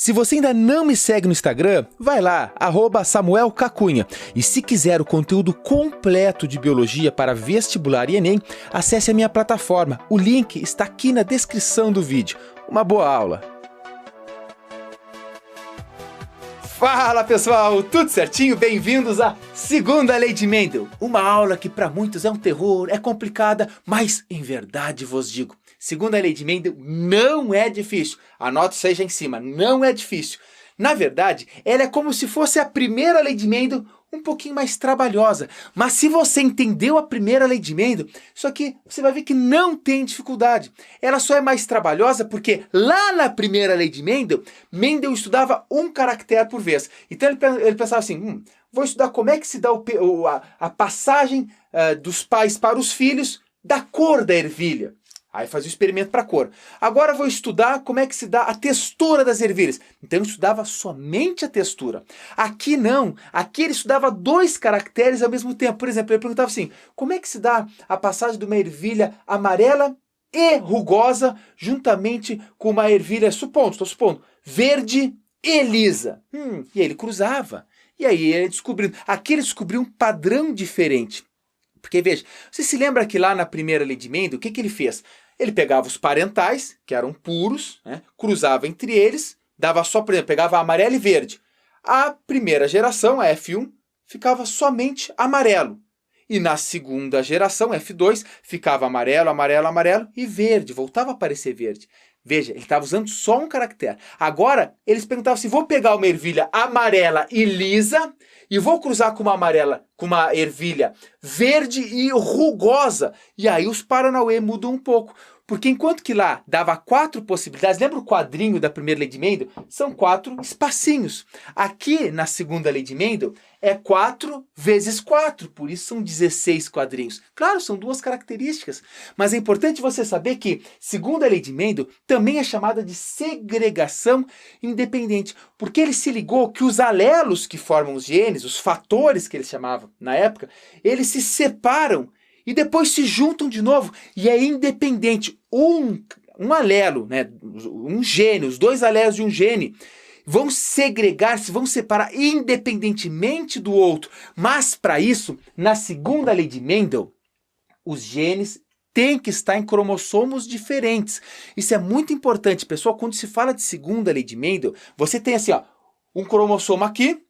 Se você ainda não me segue no Instagram, vai lá, @SamuelCacunha. E se quiser o conteúdo completo de biologia para vestibular e Enem, acesse a minha plataforma. O link está aqui na descrição do vídeo. Uma boa aula! Fala pessoal, tudo certinho? Bem-vindos à Segunda Lei de Mendel. Uma aula que para muitos é um terror, é complicada, mas em verdade vos digo, Segunda Lei de Mendel não é difícil. Anote isso aí já em cima, não é difícil. Na verdade, ela é como se fosse a primeira Lei de Mendel, um pouquinho mais trabalhosa. Mas se você entendeu a primeira Lei de Mendel, isso aqui você vai ver que não tem dificuldade. Ela só é mais trabalhosa porque lá na primeira Lei de Mendel, Mendel estudava um caractere por vez. Então ele pensava assim, vou estudar como é que se dá a passagem dos pais para os filhos da cor da ervilha. Aí fazia o experimento para cor. Agora vou estudar como é que se dá a textura das ervilhas. Então eu estudava somente a textura. Aqui não. Aqui ele estudava dois caracteres ao mesmo tempo. Por exemplo, ele perguntava assim, como é que se dá a passagem de uma ervilha amarela e rugosa juntamente com uma ervilha, estou supondo, verde e lisa? E aí ele cruzava. E aí ele descobriu. Aqui ele descobriu um padrão diferente. Porque, veja, você se lembra que lá na primeira Lei de Mendel, o que ele fez? Ele pegava os parentais, que eram puros, cruzava entre eles, dava só, por exemplo, pegava amarelo e verde. A primeira geração, a F1, ficava somente amarelo. E na segunda geração, F2, ficava amarelo, amarelo, amarelo e verde, voltava a aparecer verde. Veja, ele estava usando só um caractere. Agora, eles perguntavam assim, vou pegar uma ervilha amarela e lisa e vou cruzar com uma ervilha verde e rugosa. E aí os Paranauê mudam um pouco. Porque enquanto que lá dava 4 possibilidades, lembra o quadrinho da primeira Lei de Mendel? São 4 espacinhos. Aqui, na segunda Lei de Mendel, é 4 vezes 4, por isso são 16 quadrinhos. Claro, são 2 características, mas é importante você saber que segunda Lei de Mendel também é chamada de segregação independente, porque ele se ligou que os alelos que formam os genes, os fatores que ele chamava na época, eles se separam e depois se juntam de novo e é independente. Um alelo, um gene, os 2 alelos de um gene vão segregar-se, vão separar independentemente do outro. Mas para isso, na segunda Lei de Mendel, os genes têm que estar em cromossomos diferentes. Isso é muito importante, pessoal. Quando se fala de segunda Lei de Mendel, você tem assim, um cromossomo aqui,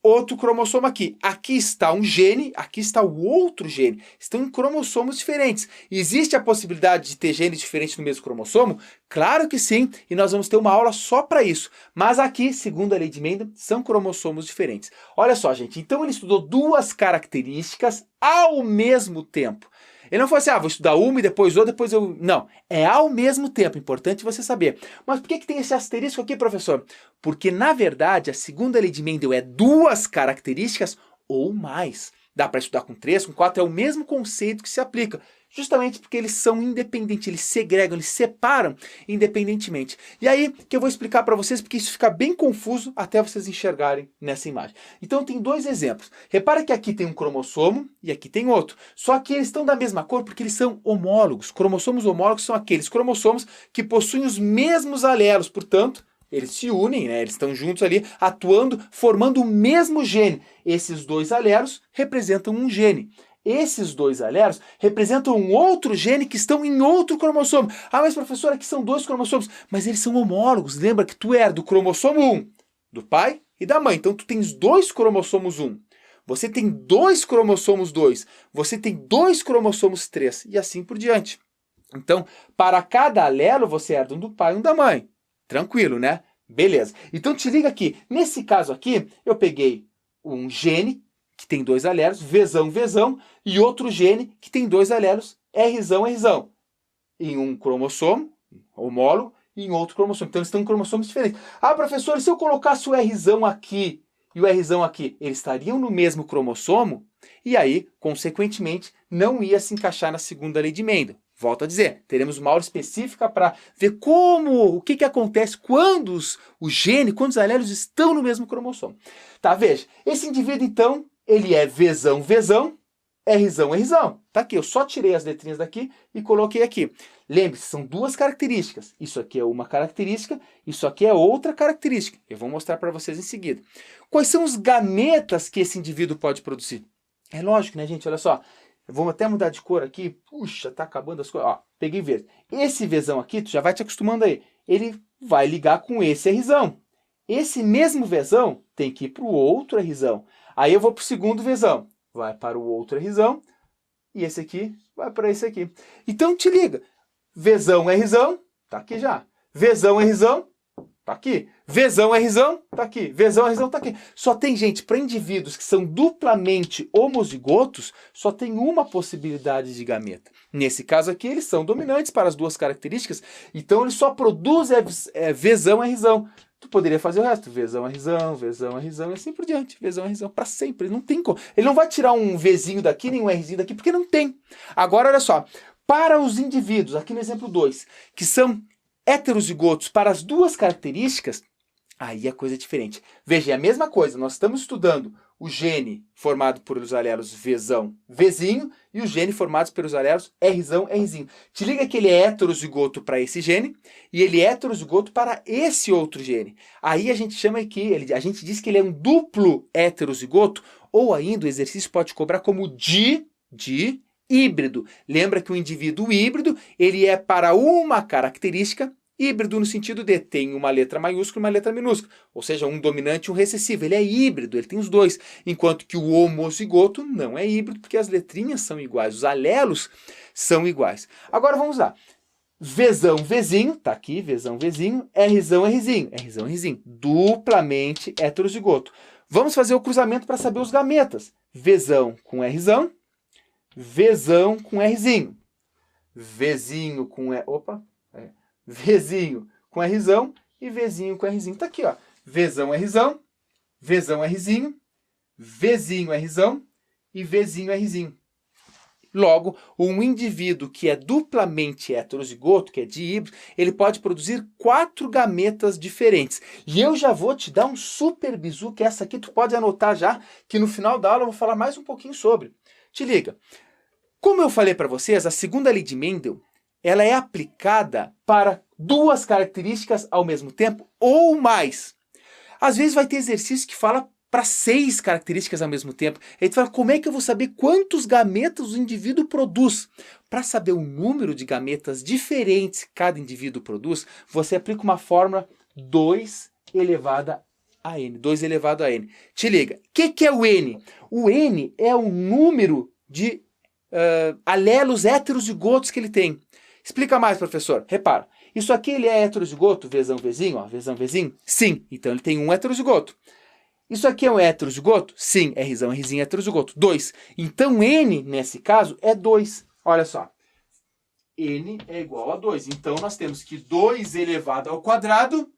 outro cromossomo aqui. Aqui está um gene, aqui está o outro gene. Estão em cromossomos diferentes. Existe a possibilidade de ter genes diferentes no mesmo cromossomo? Claro que sim, e nós vamos ter uma aula só para isso. Mas aqui, segundo a Lei de Mendel, são cromossomos diferentes. Olha só, gente, então ele estudou 2 características ao mesmo tempo. Ele não falou assim, vou estudar uma e depois outra, depois eu... Não, é ao mesmo tempo, importante você saber. Mas por que tem esse asterisco aqui, professor? Porque, na verdade, a segunda Lei de Mendel é 2 características ou mais. Dá para estudar com 3, com 4, é o mesmo conceito que se aplica. Justamente porque eles são independentes, eles segregam, eles separam independentemente. E aí que eu vou explicar para vocês, porque isso fica bem confuso até vocês enxergarem nessa imagem. Então tem 2 exemplos. Repara que aqui tem um cromossomo e aqui tem outro. Só que eles estão da mesma cor porque eles são homólogos. Cromossomos homólogos são aqueles cromossomos que possuem os mesmos alelos, portanto, eles se unem, eles estão juntos ali, atuando, formando o mesmo gene. Esses 2 alelos representam um gene. Esses 2 alelos representam um outro gene que estão em outro cromossomo. Mas professor, aqui são 2 cromossomos. Mas eles são homólogos. Lembra que tu era do cromossomo 1, do pai e da mãe. Então tu tens 2 cromossomos 1. Você tem 2 cromossomos 2. Você tem 2 cromossomos 3. E assim por diante. Então, para cada alelo, você herda um do pai e um da mãe. Tranquilo, né? Beleza. Então te liga aqui. Nesse caso aqui, eu peguei um gene que tem 2 alelos, Vzão, e outro gene que tem 2 alelos, Rzão. Em um cromossomo, homólogo, e em outro cromossomo. Então eles estão em cromossomos diferentes. Professor, e se eu colocasse o Rzão aqui e o Rzão aqui, eles estariam no mesmo cromossomo? E aí, consequentemente, não ia se encaixar na segunda Lei de Mendel. Volto a dizer, teremos uma aula específica para ver o que acontece quando quando os alelos estão no mesmo cromossomo. Tá, veja, esse indivíduo então, ele é Vzão, Rzão. Tá aqui, eu só tirei as letrinhas daqui e coloquei aqui. Lembre-se, são duas características. Isso aqui é uma característica, isso aqui é outra característica. Eu vou mostrar para vocês em seguida. Quais são os gametas que esse indivíduo pode produzir? É lógico, né, gente? Olha só. Vamos até mudar de cor aqui. Puxa, tá acabando as cores. Ó, peguei verde. Esse Vzão aqui, tu já vai te acostumando aí. Ele vai ligar com esse Rzão. Esse mesmo Vzão tem que ir para o outro Rzão. Aí eu vou para o segundo Vzão. Vai para o outro Rzão. E esse aqui vai para esse aqui. Então, te liga. Vzão Rzão, tá aqui já. Vzão Rzão, tá aqui. Vzão Rzão, tá aqui. Vzão Rzão, tá aqui. Só tem, gente, para indivíduos que são duplamente homozigotos, só tem uma possibilidade de gameta. Nesse caso aqui, eles são dominantes para as duas características, então ele só produz Vzão Rzão. Tu poderia fazer o resto. Vzão Rzão, Vzão Rzão e assim por diante. Vzão Rzão para sempre. Não tem como. Ele não vai tirar um Vzinho daqui, nem um Rzinho daqui, porque não tem. Agora, olha só. Para os indivíduos, aqui no exemplo 2, que são heterozigotos para as duas características, aí a coisa é diferente. Veja, é a mesma coisa. Nós estamos estudando o gene formado por os alelos Vzão, Vzinho, e o gene formado pelos alelos Rzão, Rzinho. Te liga que ele é heterozigoto para esse gene e ele é heterozigoto para esse outro gene. Aí a gente chama aqui, a gente diz que ele é um duplo heterozigoto, ou ainda o exercício pode cobrar como híbrido. Lembra que o indivíduo híbrido, ele é para uma característica, híbrido no sentido de tem uma letra maiúscula e uma letra minúscula, ou seja, um dominante e um recessivo. Ele é híbrido, ele tem os dois, enquanto que o homozigoto não é híbrido, porque as letrinhas são iguais, os alelos são iguais. Agora vamos lá. Vzão, Vzinho, tá aqui, Vzão, Vzinho, Rzão, Rzinho, Rzão, Rzinho, duplamente heterozigoto. Vamos fazer o cruzamento para saber os gametas. Vzão com Rzão, Vzão com Rzinho, Vzinho com Vzinho com Rzão e Vzinho com Rzinho. Tá aqui, ó. Vzão Rzão, Vzão Rzinho, Vzinho Rzão e Vzinho Rzinho. Logo, um indivíduo que é duplamente heterozigoto, que é dihíbrido, ele pode produzir 4 gametas diferentes. E eu já vou te dar um super bizu, que essa aqui tu pode anotar já, que no final da aula eu vou falar mais um pouquinho sobre. Te liga. Como eu falei para vocês, a segunda lei de Mendel, ela é aplicada para duas características ao mesmo tempo ou mais. Às vezes vai ter exercício que fala para 6 características ao mesmo tempo. Aí tu fala, como é que eu vou saber quantos gametas o indivíduo produz? Para saber o número de gametas diferentes que cada indivíduo produz, você aplica uma fórmula 2 elevada a n. 2 elevado a n. Te liga, o que é o n? O n é o número de alelos heterozigotos que ele tem. Explica mais, professor. Repara, isso aqui ele é heterozigoto, Vzão, Vzinho, ó, Vzão, Vzinho? Sim, então ele tem um heterozigoto. Isso aqui é um heterozigoto? Sim, Rzão, Rzinho, heterozigoto. 2. Então n, nesse caso, é 2. Olha só. N é igual a 2. Então nós temos que 2 elevado ao quadrado,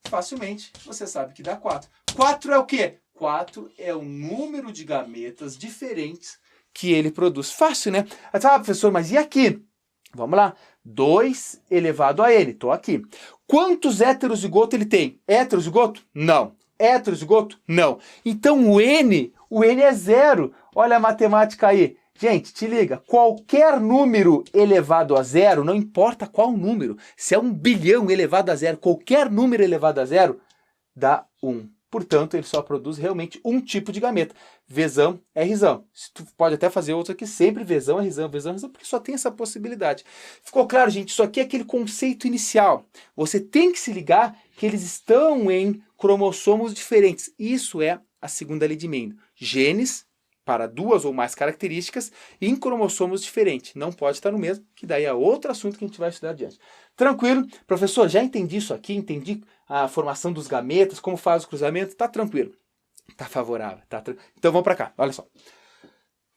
facilmente você sabe que dá 4. 4 é o quê? 4 é o número de gametas diferentes que ele produz. Fácil, né? Ah, professor, mas e aqui? Vamos lá. 2 elevado a n. Estou aqui. Quantos heterozigotos ele tem? Heterozigoto? Não. Heterozigoto? Não. Então o n é 0. Olha a matemática aí. Gente, te liga. Qualquer número elevado a 0, não importa qual número. Se é 1 bilhão elevado a 0, qualquer número elevado a 0 dá 1. Portanto, ele só produz realmente um tipo de gameta. Vzão, Rzão. Tu pode até fazer outro aqui, sempre Vzão, Rzão, Vzão, Rzão, porque só tem essa possibilidade. Ficou claro, gente? Isso aqui é aquele conceito inicial. Você tem que se ligar que eles estão em cromossomos diferentes. Isso é a segunda lei de Mendel. Genes para 2 ou mais características em cromossomos diferentes. Não pode estar no mesmo, que daí é outro assunto que a gente vai estudar adiante. Tranquilo? Professor, já entendi isso aqui, entendi a formação dos gametas, como faz o cruzamento, tá tranquilo. Tá favorável, tá tranquilo. Então vamos para cá, olha só.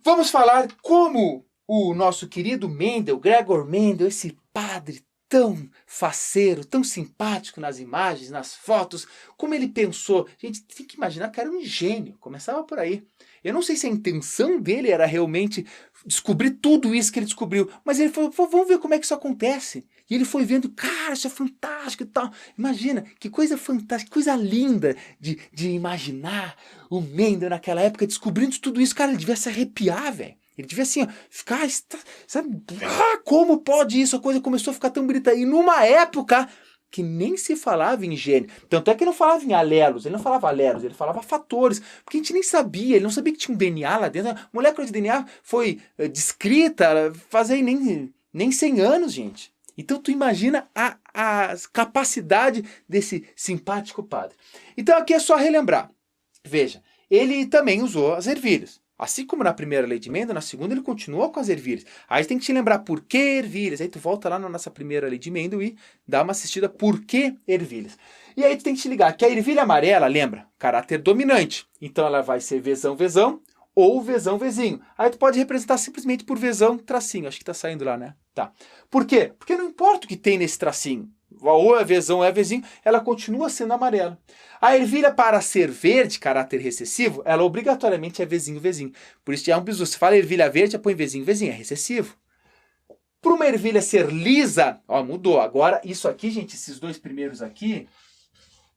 Vamos falar como o nosso querido Mendel, Gregor Mendel, esse padre tão faceiro, tão simpático nas imagens, nas fotos, como ele pensou. Gente, tem que imaginar que era um gênio, começava por aí. Eu não sei se a intenção dele era realmente descobrir tudo isso que ele descobriu, mas ele falou, vamos ver como é que isso acontece. E ele foi vendo, cara, isso é fantástico e tal. Imagina, que coisa fantástica, que coisa linda de imaginar o Mendel naquela época descobrindo tudo isso. Cara, ele devia se arrepiar, velho. Ele devia assim, ó, ficar, sabe, como pode isso? A coisa começou a ficar tão bonita. E numa época que nem se falava em gene. Tanto é que ele não falava em alelos, ele não falava alelos, ele falava fatores, porque a gente nem sabia, ele não sabia que tinha um DNA lá dentro. A molécula de DNA foi descrita fazem nem 100 anos, gente. Então tu imagina a capacidade desse simpático padre. Então aqui é só relembrar. Veja, ele também usou as ervilhas. Assim como na primeira lei de Mendel, na segunda ele continuou com as ervilhas. Aí tem que te lembrar por que ervilhas. Aí tu volta lá na nossa primeira lei de Mendel e dá uma assistida por que ervilhas. E aí tu tem que te ligar que a ervilha amarela, lembra, caráter dominante. Então ela vai ser vezão, vezão ou vezão, vezinho. Aí tu pode representar simplesmente por vezão, tracinho. Acho que tá saindo lá, né? Tá. Por quê? Porque não importa o que tem nesse tracinho. Ou é vezão ou é vezinho, ela continua sendo amarela. A ervilha, para ser verde, caráter recessivo, ela obrigatoriamente é vezinho, vezinho. Por isso é um bizu. Se fala ervilha verde, põe vezinho, vezinho, é recessivo. Para uma ervilha ser lisa, ó, mudou. Agora, isso aqui, gente, esses dois primeiros aqui,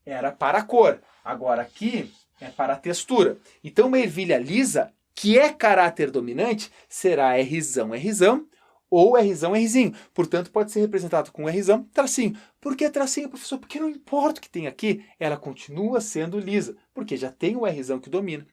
era para a cor. Agora aqui é para a textura. Então, uma ervilha lisa, que é caráter dominante, será Rzão, Rzão, ou Rzão, Rzinho. Portanto, pode ser representado com Rzão, tracinho. Por que tracinho, professor? Porque não importa o que tem aqui, ela continua sendo lisa, porque já tem o Rzão que domina.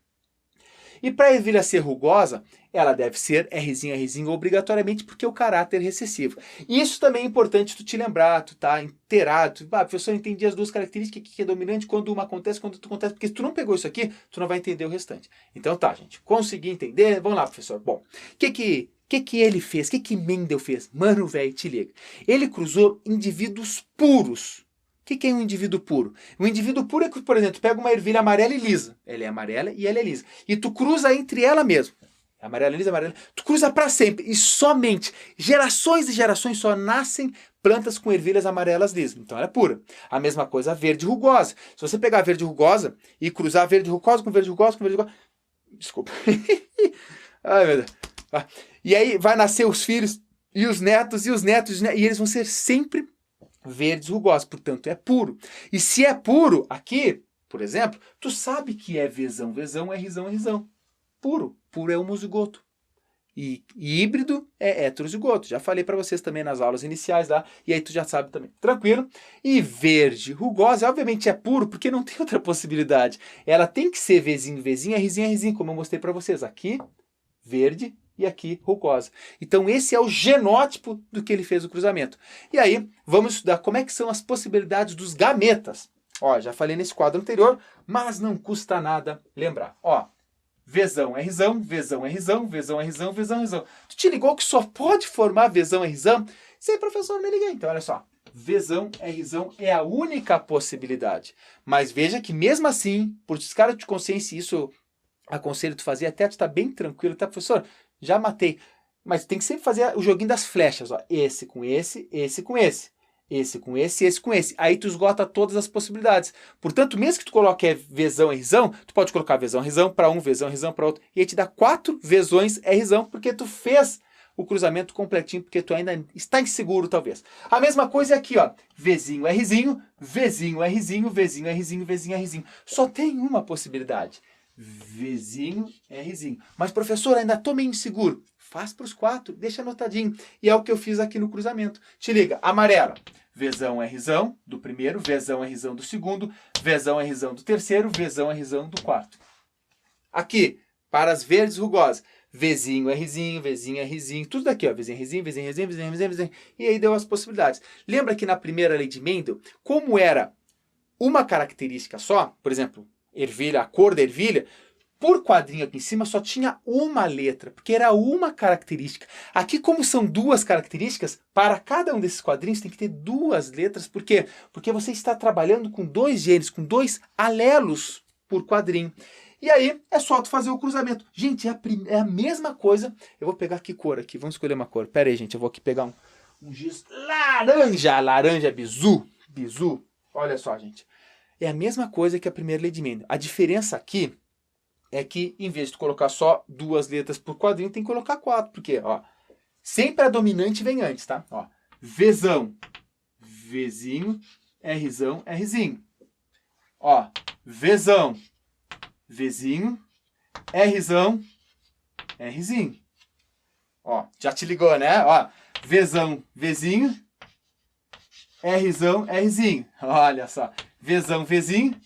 E para a ervilha ser rugosa, ela deve ser Rzinho, Rzinho obrigatoriamente, porque é o caráter recessivo. E isso também é importante tu te lembrar, tu tá inteirado. Professor, eu entendi as duas características, que é dominante, quando uma acontece, quando outra acontece, porque se tu não pegou isso aqui, tu não vai entender o restante. Então tá, gente, consegui entender? Vamos lá, professor. Bom, o que ele fez? O que Mendel fez? Mano, velho, te liga. Ele cruzou indivíduos puros. O que é um indivíduo puro? Um indivíduo puro é que, por exemplo, tu pega uma ervilha amarela e lisa. Ela é amarela e ela é lisa. E tu cruza entre ela mesmo. Amarela, lisa, amarela. Tu cruza para sempre. E somente gerações e gerações só nascem plantas com ervilhas amarelas lisas. Então ela é pura. A mesma coisa a verde rugosa. Se você pegar a verde rugosa e cruzar verde rugosa com verde rugosa com verde rugosa... Desculpa. Ai, meu Deus. E aí vai nascer os filhos e os netos e os netos, e eles vão ser sempre verdes rugosos, portanto é puro. E se é puro, aqui, por exemplo, tu sabe que é vezão, vezão, Rzão, Rzão. Puro. Puro é homozigoto. E híbrido é heterozigoto. Já falei para vocês também nas aulas iniciais lá, e aí tu já sabe também. Tranquilo? E verde rugosa, obviamente é puro, porque não tem outra possibilidade. Ela tem que ser vezinho, vezinho, Rzinho, Rzinho, como eu mostrei para vocês. Aqui, verde, e aqui rugosa. Então esse é o genótipo do que ele fez o cruzamento. E aí vamos estudar como é que são as possibilidades dos gametas. Ó, já falei nesse quadro anterior, mas não custa nada lembrar. Ó, vezão, Rzão, vezão, Rzão, vezão, Rzão, vezão, Rzão. Tu te ligou que só pode formar vezão, Rzão? Sei, professor, me liguei. Então olha só, vezão, Rzão é a única possibilidade. Mas veja que mesmo assim, por descargo de consciência, isso aconselho tu fazer, até tu tá bem tranquilo, tá, professor? Já matei. Mas tem que sempre fazer o joguinho das flechas, ó. Esse com esse, esse com esse. Esse com esse com esse. Aí tu esgota todas as possibilidades. Portanto, mesmo que tu coloque vezão, Rzão, tu pode colocar vezão, Rzão para um, vezão, Rzão para outro. E aí te dá 4 vezões Rzão, porque tu fez o cruzamento completinho, porque tu ainda está inseguro, talvez. A mesma coisa é aqui, ó. Vezinho, Rzinho, vezinho, Rzinho, vezinho, Rzinho, vezinho, Rzinho. Só tem uma possibilidade. Vezinho, Rzinho. Mas, professor, ainda estou meio inseguro. Faz para os 4, deixa anotadinho. E é o que eu fiz aqui no cruzamento. Te liga, amarela. Vezão, Rzão do primeiro, vezão, Rzão do segundo, vezão, Rzão do terceiro, vezão, Rzão do quarto. Aqui, para as verdes rugosas. Vezinho, Rzinho, vezinho, Rzinho. Tudo daqui, ó. Vezinho, Rzinho, vezinho, Rzinho, vezinho, Rzinho, vezinho. E aí deu as possibilidades. Lembra que na primeira lei de Mendel, como era uma característica só, por exemplo, ervilha, a cor da ervilha, por quadrinho aqui em cima só tinha uma letra, porque era uma característica. Aqui, como são 2 características, para cada um desses quadrinhos tem que ter 2 letras. Por quê? Porque você está trabalhando com 2 genes, com 2 alelos por quadrinho. E aí é só tu fazer o cruzamento. Gente, é a mesma coisa. Eu vou pegar que cor aqui? Vamos escolher uma cor. Pera aí, gente, eu vou aqui pegar um giz laranja. Laranja bizu. Bizu. Olha só, gente. É a mesma coisa que a primeira lei de Mendel. A diferença aqui é que, em vez de colocar só 2 letras por quadrinho, tem que colocar 4. Porque, ó, sempre a dominante vem antes, tá? Ó, vezão, vezinho, Rzão, Rzinho. Ó, vezão, vezinho, Rzão, Rzinho. Ó, já te ligou, né? Ó, Vzão, Vzinho. Rzão, Rzinho. Olha só. Vzão, Vzinho.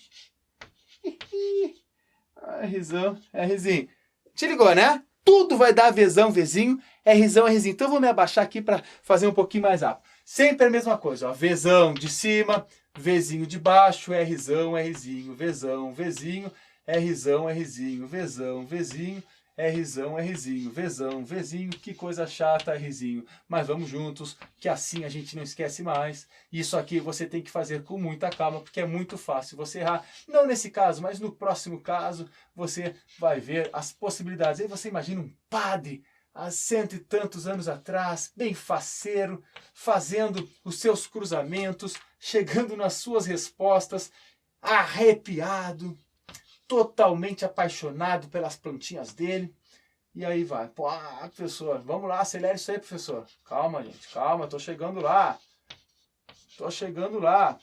Rzão, Rzinho. Te ligou, né? Tudo vai dar Vzão, Vzinho, Rzão, Rzinho. Então, eu vou me abaixar aqui para fazer um pouquinho mais rápido. Sempre a mesma coisa, ó. Vzão de cima, Vzinho de baixo, Rzão, Rzinho, Vzão, Vzinho, Rzão, Rzinho, Vzão, Vzinho, Rzão, Rzinho, Vzão, Vzinho. Que coisa chata, Rzinho. Mas vamos juntos, que assim a gente não esquece mais. Isso aqui você tem que fazer com muita calma, porque é muito fácil você errar. Não nesse caso, mas no próximo caso, você vai ver as possibilidades. Aí você imagina um padre, há 100 e tantos anos atrás, bem faceiro, fazendo os seus cruzamentos, chegando nas suas respostas, arrepiado, totalmente apaixonado pelas plantinhas dele. E aí vai, pô, professor, vamos lá, acelera isso aí, professor. Calma, gente, calma, tô chegando lá. Tô chegando lá.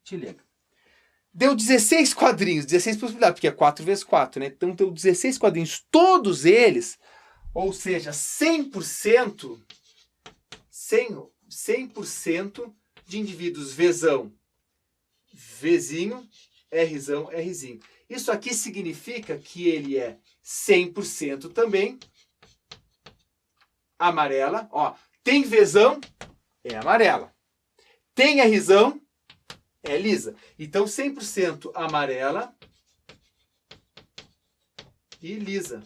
Te liga. Deu 16 quadrinhos, 16 possibilidades, porque é 4 vezes 4, né? Então deu 16 quadrinhos, todos eles, ou seja, 100% de indivíduos Vzão, Vzinho, Rzão, Rzinho. Isso aqui significa que ele é 100% também amarela. Ó, tem Vzão, é amarela. Tem Rzão, é lisa. Então, 100% amarela e lisa.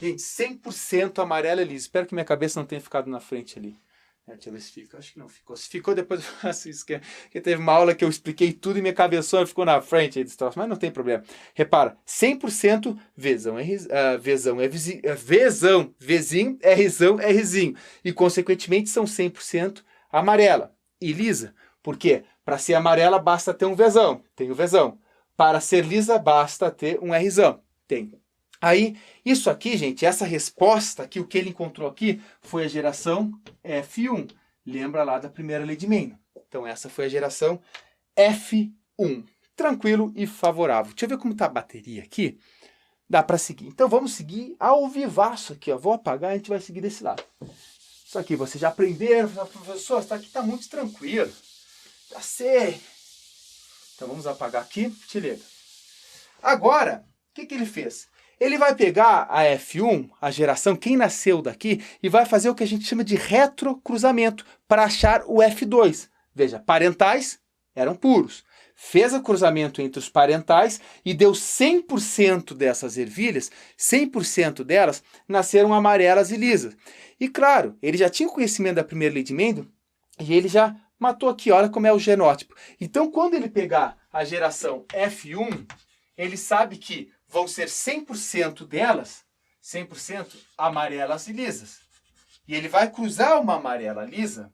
Gente, 100% amarela e lisa. Espero que minha cabeça não tenha ficado na frente ali. Deixa eu ver se fica. Acho que não ficou. Se ficou, depois eu faço isso. Porque teve uma aula que eu expliquei tudo e minha cabeçona ficou na frente aí desse troço. Mas não tem problema. Repara, 100% Vzão, Vzão, Vzinho, Rzão, Rzinho. E, consequentemente, são 100% amarela e lisa. Por quê? Para ser amarela, basta ter um Vzão. Tem o Vzão. Para ser lisa, basta ter um Rzão. Tem. Aí, isso aqui, gente, essa resposta aqui, o que ele encontrou aqui, foi a geração F1. Lembra lá da primeira lei de Mendel. Então, essa foi a geração F1. Tranquilo e favorável. Deixa eu ver como está a bateria aqui. Dá para seguir. Então, vamos seguir ao vivaço aqui. Ó. Vou apagar e a gente vai seguir desse lado. Isso aqui, vocês já aprenderam. Professor, isso aqui está muito tranquilo. Já sei. Então, vamos apagar aqui. Te liga. Agora, o que ele fez? Ele vai pegar a F1, a geração, quem nasceu daqui, e vai fazer o que a gente chama de retrocruzamento para achar o F2. Veja, parentais eram puros. Fez o cruzamento entre os parentais e deu 100% dessas ervilhas, 100% delas nasceram amarelas e lisas. E claro, ele já tinha conhecimento da primeira lei de Mendel e ele já matou aqui, olha como é o genótipo. Então, quando ele pegar a geração F1, ele sabe que vão ser 100% delas, 100% amarelas e lisas. E ele vai cruzar uma amarela lisa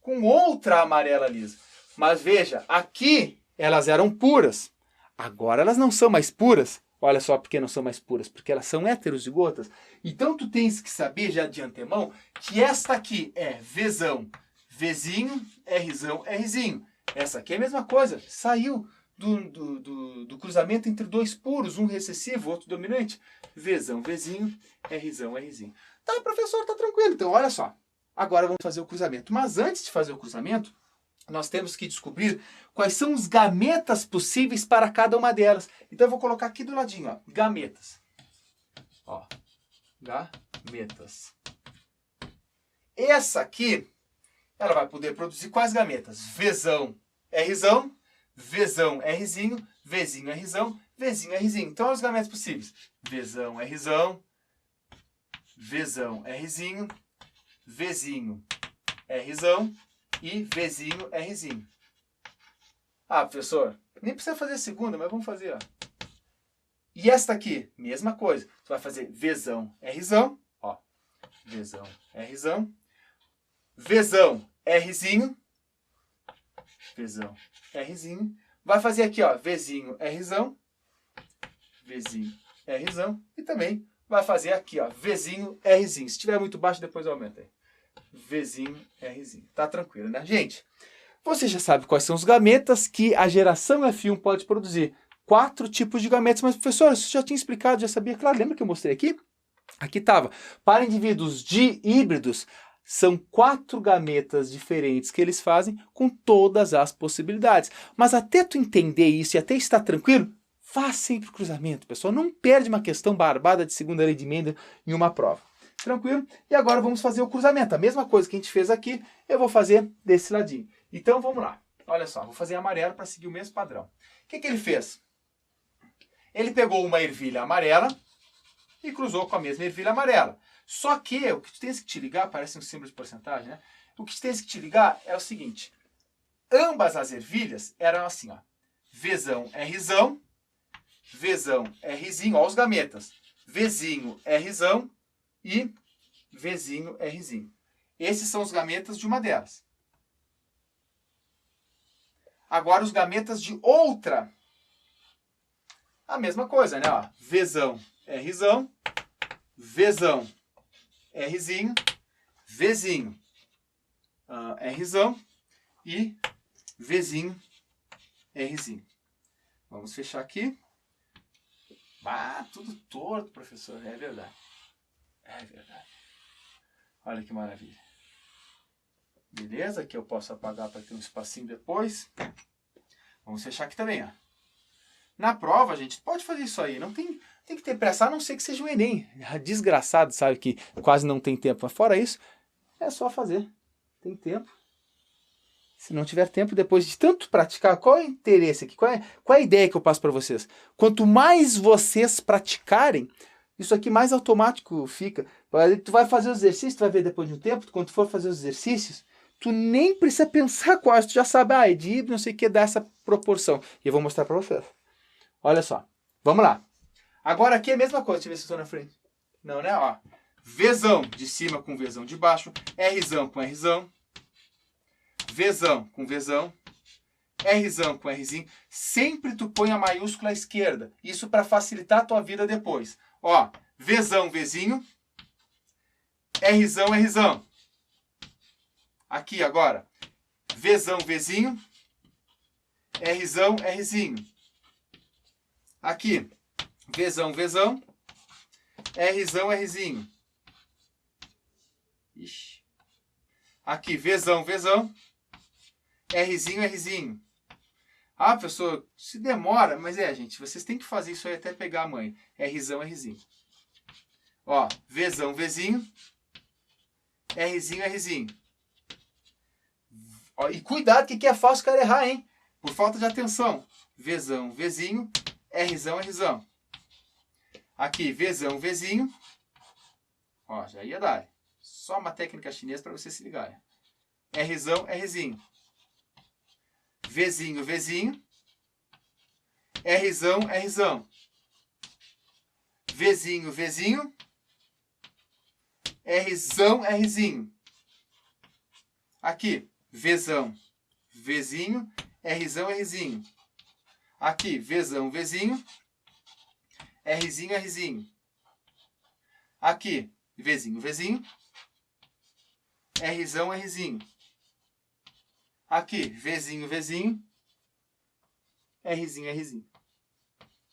com outra amarela lisa. Mas veja, aqui elas eram puras. Agora elas não são mais puras. Olha só por que não são mais puras. Porque elas são heterozigotas. Então tu tens que saber já de antemão que esta aqui é Vzão, Vzinho, Rzão, Rzinho. Essa aqui é a mesma coisa. Saiu do cruzamento entre dois puros, um recessivo, outro dominante. Vzão, Vzinho, Rzão, Rzinho. Tá, professor, tá tranquilo. Então, olha só. Agora vamos fazer o cruzamento. Mas antes de fazer o cruzamento, nós temos que descobrir quais são os gametas possíveis para cada uma delas. Então, eu vou colocar aqui do ladinho, ó, gametas. Ó, gametas. Essa aqui, ela vai poder produzir quais gametas? Vzão, Rzão, Vzão, Rzinho, Vzinho, Rzão, Vzinho, Rzinho. Então, olha os gametas possíveis. Vzão, Rzão, Vzão, Rzinho, Vzinho, Rzão e Vzinho, Rzinho. Ah, professor, nem precisa fazer a segunda, mas vamos fazer, ó. E esta aqui, mesma coisa. Você vai fazer Vzão, Rzão, ó. Vzão, Rzão. Vzão, Rzinho. Vzão, Rzinho. Vai fazer aqui, ó, Vzinho, Rzão. Vzinho, Rzão. E também vai fazer aqui, ó, Vzinho, Rzinho. Se estiver muito baixo, depois aumenta aí. Vzinho, Rzinho. Tá tranquilo, né? Gente, você já sabe quais são os gametas que a geração F1 pode produzir. 4 tipos de gametas. Mas, professor, isso já tinha explicado, já sabia. Claro, lembra que eu mostrei aqui? Aqui estava. Para indivíduos híbridos, são 4 gametas diferentes que eles fazem com todas as possibilidades. Mas até tu entender isso e até estar tranquilo, faz sempre o cruzamento, pessoal. Não perde uma questão barbada de segunda lei de Mendel em uma prova. Tranquilo? E agora vamos fazer o cruzamento. A mesma coisa que a gente fez aqui, eu vou fazer desse ladinho. Então vamos lá. Olha só, vou fazer amarelo para seguir o mesmo padrão. O que ele fez? Ele pegou uma ervilha amarela e cruzou com a mesma ervilha amarela. Só que o que tu tens que te ligar, parece um símbolo de porcentagem, né? O que tu tens que te ligar é o seguinte. Ambas as ervilhas eram assim, ó. Vzão, Rzão, Vzão, Rzinho, ó os gametas. Vzinho, Rzão e Vzinho, Rzinho. Esses são os gametas de uma delas. Agora os gametas de outra. A mesma coisa, né? Ó, Vzão, Rzão, Vzão, Rzinho, Vzinho, Rzão e Vzinho, Rzinho. Vamos fechar aqui. Ah, tudo torto, professor. É verdade. É verdade. Olha que maravilha. Beleza? Aqui eu posso apagar para ter um espacinho depois. Vamos fechar aqui também, ó. Na prova, gente, pode fazer isso aí. Não tem que ter pressa, a não ser que seja o Enem. Desgraçado, sabe, que quase não tem tempo. Mas fora isso, é só fazer. Tem tempo. Se não tiver tempo, depois de tanto praticar, qual é o interesse aqui? Qual é a ideia que eu passo para vocês? Quanto mais vocês praticarem, isso aqui mais automático fica. Tu vai fazer os exercícios, tu vai ver depois de um tempo, quando tu for fazer os exercícios, tu nem precisa pensar quase, tu já sabe, é de híbrido, não sei o que, dá essa proporção. E eu vou mostrar para vocês. Olha só, vamos lá. Agora aqui é a mesma coisa, deixa eu ver se eu estou na frente. Não, né? Ó, Vzão de cima com Vzão de baixo, Rzão com Rzão, Vzão com Vzão, Rzão com Rzinho. Sempre tu põe a maiúscula à esquerda. Isso para facilitar a tua vida depois. Ó, Vzão, Vzinho, Rzão, Rzão. Aqui agora, Vzão, Vzinho, Rzão, Rzinho. Aqui, Vzão, Vzão, Rzão, Rzinho. Ixi. Aqui, Vzão, Vzão, Rzinho, Rzinho. Ah, professor, se demora, mas gente, vocês têm que fazer isso aí até pegar a mãe. Rzão, Rzinho. Ó, Vzão, Vzinho, Rzinho, Rzinho. Ó, e cuidado que aqui é fácil o cara errar, hein? Por falta de atenção. Vzão, Vzinho, Rzão, Rzão. Aqui, Vzão, Vzinho. Ó, já ia dar. Só uma técnica chinesa para você se ligar. Rzão, Rzinho. Vzinho, Vzinho. Rzão, Rzão. Vzinho, Vzinho. Rzão, Rzinho. Aqui, Vzão, Vzinho. Rzão, Rzinho. Aqui, Vzão, Vzinho. Rzinho, Rzinho. Aqui, Vzinho, Vzinho. Rzão, Rzinho. Aqui, Vzinho, Vzinho. Rzinho, Rzinho.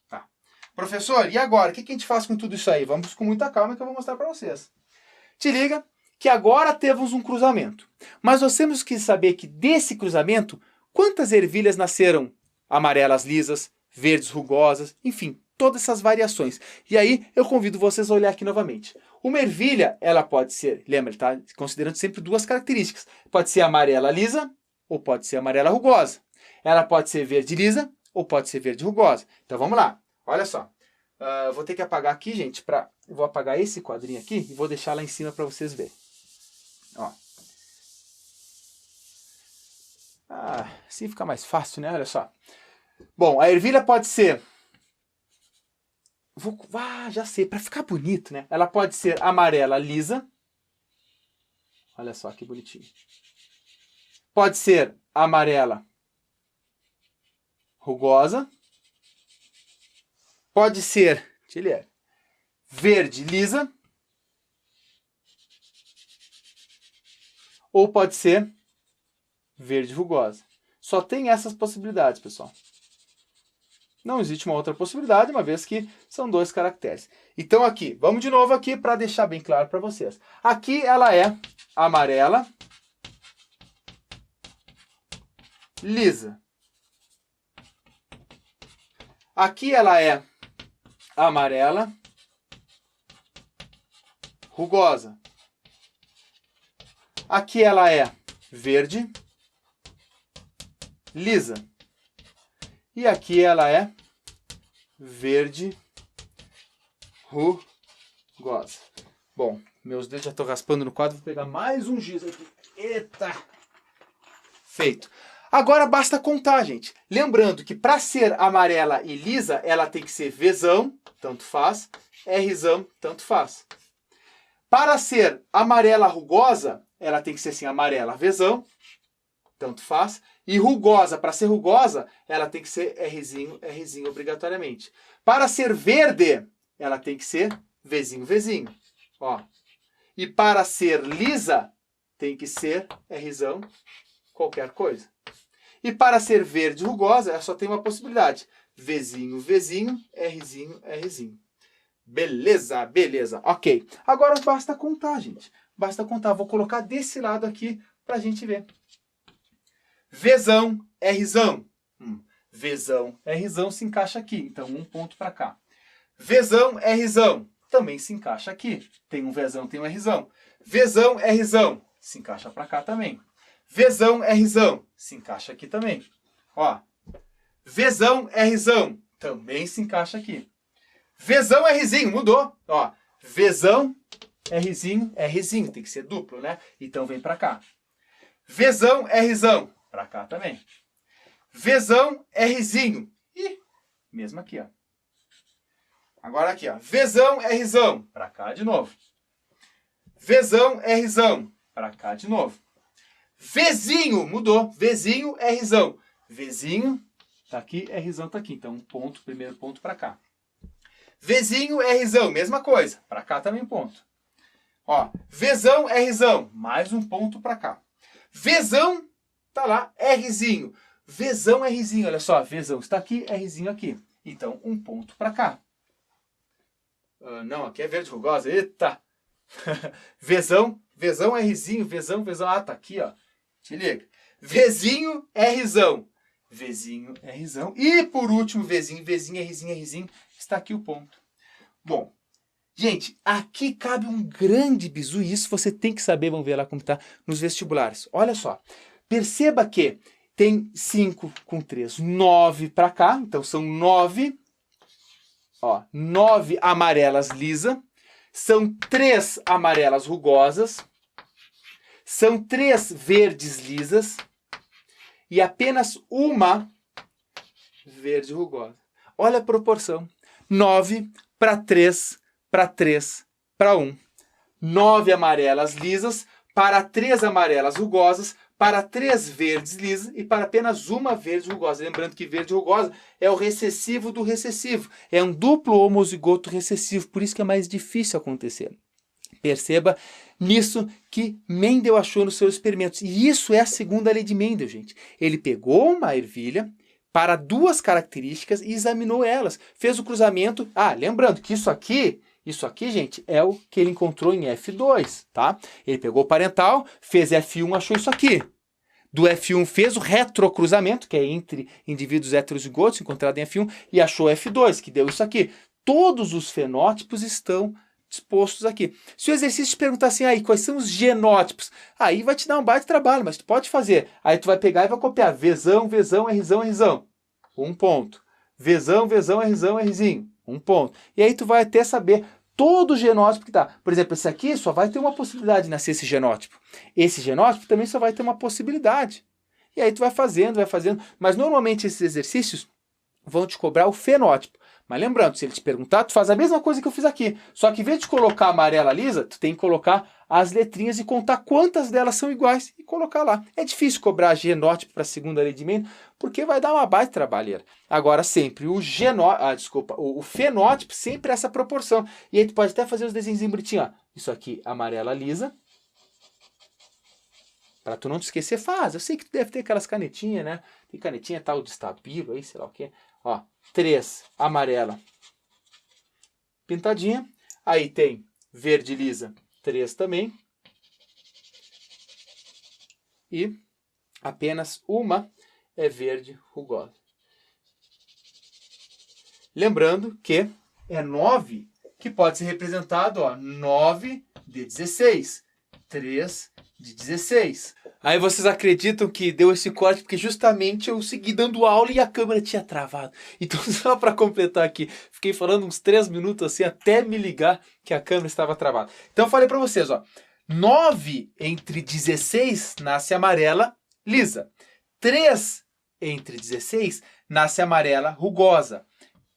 Tá. Professor, e agora? O que a gente faz com tudo isso aí? Vamos com muita calma que eu vou mostrar para vocês. Te liga que agora temos um cruzamento. Mas nós temos que saber que desse cruzamento, quantas ervilhas nasceram amarelas lisas, verdes rugosas, enfim, todas essas variações. E aí eu convido vocês a olhar aqui novamente. Uma ervilha, ela pode ser, lembra, tá? Considerando sempre duas características. Pode ser amarela lisa ou pode ser amarela rugosa. Ela pode ser verde lisa ou pode ser verde rugosa. Então vamos lá. Olha só. Vou ter que apagar aqui, gente. Eu vou apagar esse quadrinho aqui e vou deixar lá em cima para vocês verem. Ó. Assim fica mais fácil, né? Olha só. Bom, a ervilha pode ser... já sei, para ficar bonito, né? Ela pode ser amarela lisa. Olha só que bonitinho. Pode ser amarela rugosa. Pode ser, verde lisa. Ou pode ser verde rugosa. Só tem essas possibilidades, pessoal. Não existe uma outra possibilidade, uma vez que são dois caracteres. Então aqui, vamos de novo aqui para deixar bem claro para vocês. Aqui ela é amarela, lisa. Aqui ela é amarela, rugosa. Aqui ela é verde, lisa. E aqui ela é verde, rugosa. Bom, meus dedos já estão raspando no quadro, vou pegar mais um giz aqui. Eita! Feito. Agora basta contar, gente. Lembrando que para ser amarela e lisa, ela tem que ser Vzão, tanto faz, Rzão, tanto faz. Para ser amarela rugosa, ela tem que ser assim, amarela Vzão, tanto faz. E rugosa, para ser rugosa, ela tem que ser Rzinho obrigatoriamente. Para ser verde, ela tem que ser Vzinho. Ó. E para ser lisa, tem que ser Rzão, qualquer coisa. E para ser verde rugosa, só tem uma possibilidade. Vzinho, Rzinho. Beleza, beleza. Ok. Agora basta contar, gente. Basta contar. Vou colocar desse lado aqui para a gente ver. Vzão, Rzão. Vzão, Rzão se encaixa aqui. Então, um ponto para cá. Vzão, Rzão. Também se encaixa aqui. Tem um Vzão, tem um Rzão. Vzão, Rzão. Se encaixa para cá também. Vzão, Rzão. Se encaixa aqui também. Ó. Vzão, Rzão. Também se encaixa aqui. Vzão, Rzinho. Mudou. Ó. Vzão, Rzinho. Tem que ser duplo, né? Então, vem para cá. Vzão, Rzão. Para cá também. Vzão, Rzinho. E mesmo aqui, ó. Agora aqui, ó. Vzão, Rzão. Para cá de novo. Vzão, Rzão. Para cá de novo. Vzinho, mudou. Vzinho, Rzão. Vzinho, tá aqui, Rzão tá aqui. Então, um ponto, primeiro ponto para cá. Vzinho, Rzão, mesma coisa. Para cá também ponto. Ó, Vzão, Rzão. Mais um ponto para cá. Vzão, tá lá, Rzinho. Vzão, Rzinho, olha só. Vzão está aqui, Rzinho aqui. Então, um ponto para cá. Não, aqui é verde rugosa. Eita! Vzão, Rzinho, Vzão. Ah, tá aqui, ó. Se liga. Vzinho, Rzão. Vzinho, Rzão. E, por último, Vzinho, Rzinho. Está aqui o ponto. Bom, gente, aqui cabe um grande bizu, e isso você tem que saber, vamos ver lá como está nos vestibulares. Olha só, perceba que tem 5 com 3, 9 para cá, então são 9, ó, 9 amarelas lisa, são 3 amarelas rugosas, são 3 verdes lisas e apenas uma verde rugosa. Olha a proporção, 9 para 3 para 1. 9 amarelas lisas para 3 amarelas rugosas, para 3 verdes lisas e para apenas uma verde rugosa. Lembrando que verde rugosa é o recessivo do recessivo. É um duplo homozigoto recessivo, por isso que é mais difícil acontecer. Perceba nisso que Mendel achou nos seus experimentos. E isso é a segunda lei de Mendel, gente. Ele pegou uma ervilha para 2 características e examinou elas. Fez o cruzamento. Lembrando que isso aqui, gente, é o que ele encontrou em F2, tá? Ele pegou o parental, fez F1, achou isso aqui. Do F1 fez o retrocruzamento, que é entre indivíduos heterozigotos, encontrado em F1, e achou F2, que deu isso aqui. Todos os fenótipos estão dispostos aqui. Se o exercício te perguntar assim, aí, quais são os genótipos? Aí vai te dar um baita trabalho, mas tu pode fazer. Aí tu vai pegar e vai copiar Vzão, Rzão. 1 ponto. Vzão, Rzinho. 1 ponto. E aí tu vai até saber todo o genótipo que tá. Por exemplo, esse aqui só vai ter uma possibilidade de nascer esse genótipo. Esse genótipo também só vai ter uma possibilidade. E aí tu vai fazendo. Mas normalmente esses exercícios vão te cobrar o fenótipo. Mas lembrando, se ele te perguntar, tu faz a mesma coisa que eu fiz aqui. Só que em vez de colocar amarela lisa, tu tem que colocar as letrinhas e contar quantas delas são iguais e colocar lá. É difícil cobrar genótipo para a segunda lei de Mendel, porque vai dar uma baita trabalheira. Agora, sempre o fenótipo, sempre essa proporção. E aí tu pode até fazer os desenhos bonitinhos. Isso aqui, amarela lisa. Para tu não te esquecer, faz. Eu sei que tu deve ter aquelas canetinhas, né? Tem canetinha tal de estabilo aí, sei lá o quê. Ó, 3 amarela pintadinha. Aí tem verde lisa, 3 também. E apenas uma é verde rugosa. Lembrando que é 9 que pode ser representado, ó, 9 de 16, 3 de 16. Aí vocês acreditam que deu esse corte porque justamente eu segui dando aula e a câmera tinha travado. Então só para completar aqui, fiquei falando uns 3 minutos assim até me ligar que a câmera estava travada. Então eu falei para vocês, ó, 9 entre 16 nasce amarela lisa. 3 entre 16 nasce amarela rugosa.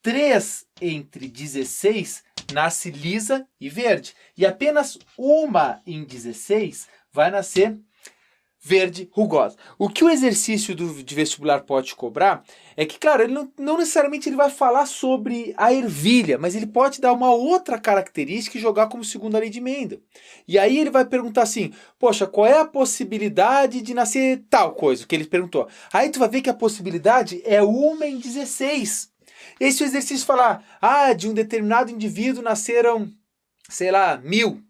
3 entre 16 nasce lisa e verde. E apenas uma em 16 vai nascer verde rugosa. O que o exercício de vestibular pode cobrar é que, claro, ele não necessariamente ele vai falar sobre a ervilha, mas ele pode dar uma outra característica e jogar como segunda lei de Mendel. E aí ele vai perguntar assim, poxa, qual é a possibilidade de nascer tal coisa? Que ele perguntou. Aí tu vai ver que a possibilidade é uma em 16. E se o exercício falar, de um determinado indivíduo nasceram, sei lá, 1000.